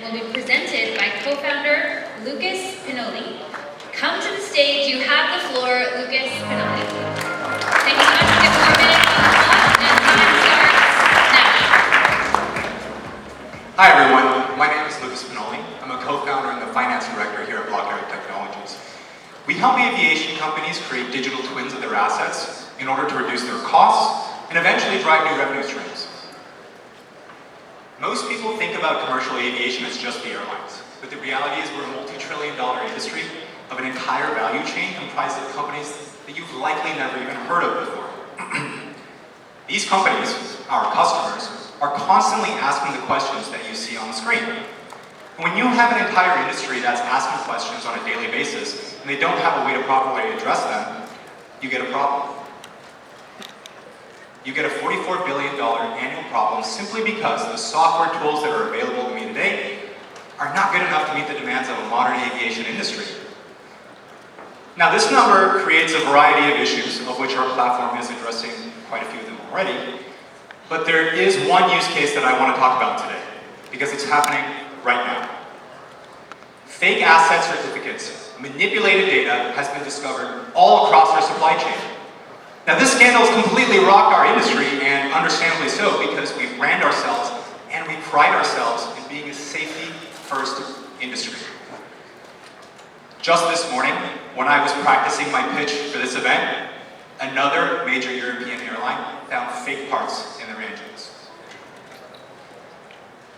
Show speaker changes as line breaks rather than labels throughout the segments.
will be presented by co-founder Lucas Pinoli. Come to the stage. You have the floor, Lucas Pinoli. Thank you so much. We have 4 minutes on the clock, and time starts now.
Hi everyone, my name is Lucas Pinoli. I'm a co-founder and the finance director here at Aero Technologies. We help aviation companies create digital twins of their assets in order to reduce their costs and eventually drive new revenue streams. Most people think about commercial aviation as just the airlines, but the reality is we're a multi-trillion-dollar industry of an entire value chain comprised of companies that you've likely never even heard of before. These companies, our customers, are constantly asking the questions that you see on the screen. And when you have an entire industry that's asking questions on a daily basis, and they don't have a way to properly address them, you get a problem. You get a $44 billion annual problem simply because the software tools that are available to me today are not good enough to meet the demands of a modern aviation industry. Now this number creates a variety of issues, of which our platform is addressing quite a few of them already, but there is one use case that I want to talk about today, because it's happening right now. Fake asset certificates, manipulated data has been discovered all across our supply chain. Now this scandal has completely rocked our industry, and understandably so, because we brand ourselves and we pride ourselves in being a safety-first industry. Just this morning, when I was practicing my pitch for this event, another major European airline found fake parts in their engines.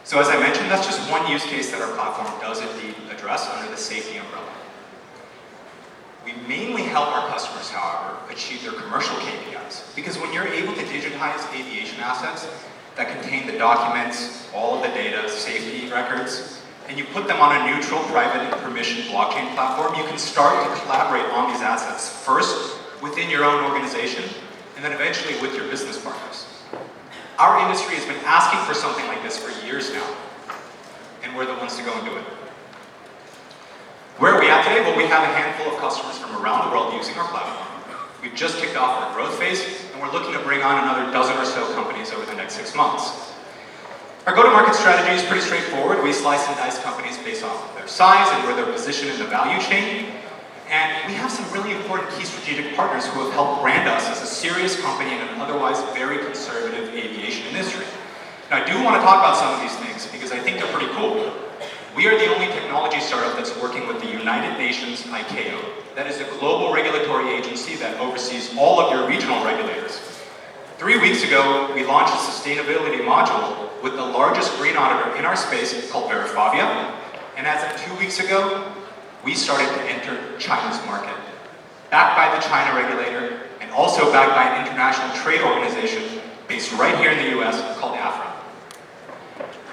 So as I mentioned, that's just one use case that our platform does indeed address under the safety umbrella. We mainly help our customers, however, achieve their commercial KPIs, because when you're able to digitize aviation assets that contain the documents, all of the data, safety records, and you put them on a neutral, private, and permissioned blockchain platform, you can start to collaborate on these assets first within your own organization, and then eventually with your business partners. Our industry has been asking for something like this for years now, and we're the ones to go and do it. Where are we at today? Well, we have a handful of customers from around the world using our platform. We've just kicked off our growth phase, and we're looking to bring on another dozen or so companies over the next 6 months. Our go-to-market strategy is pretty straightforward. We slice and dice companies based off of their size and where they're positioned in the value chain. And we have some really important key strategic partners who have helped brand us as a serious company in an otherwise very conservative aviation industry. Now, I do want to talk about some of these things because I think they're pretty cool. We are the only technology startup that's working with the United Nations ICAO. That is the global regulatory agency that oversees all of your regional regulators. 3 weeks ago, we launched a sustainability module with the largest green auditor in our space called Verifavia. And as of 2 weeks ago, we started to enter China's market. Backed by the China regulator and also backed by an international trade organization based right here in the US called AFRA.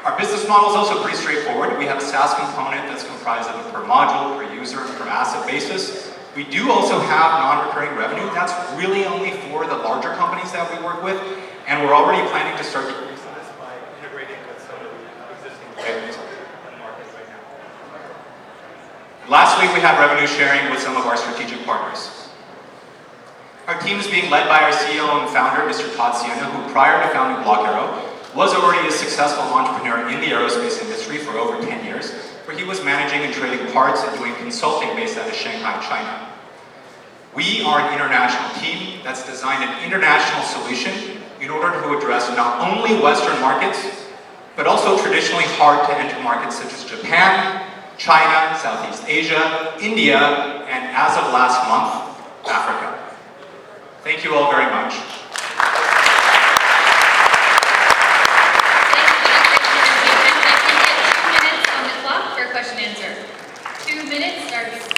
Our business model is also pretty straightforward. We have a SaaS component that's comprised of a per module, per user, per asset basis. We do also have non-recurring revenue. That's really only for the larger companies that we work with, and we're already planning to start to use this by integrating with some of the existing players in the market right now. Lastly, we have revenue sharing with some of our strategic partners. Our team is being led by our CEO and founder, Mr. Todd Sienna, who prior to founding Aero, was already a successful entrepreneur in the aerospace industry for over 10 years, where he was managing and trading parts and doing consulting based out of Shanghai, China. We are an international team that's designed an international solution in order to address not only Western markets, but also traditionally hard to enter markets such as Japan, China, Southeast Asia, India, and as of last month, Africa. Thank you all very much.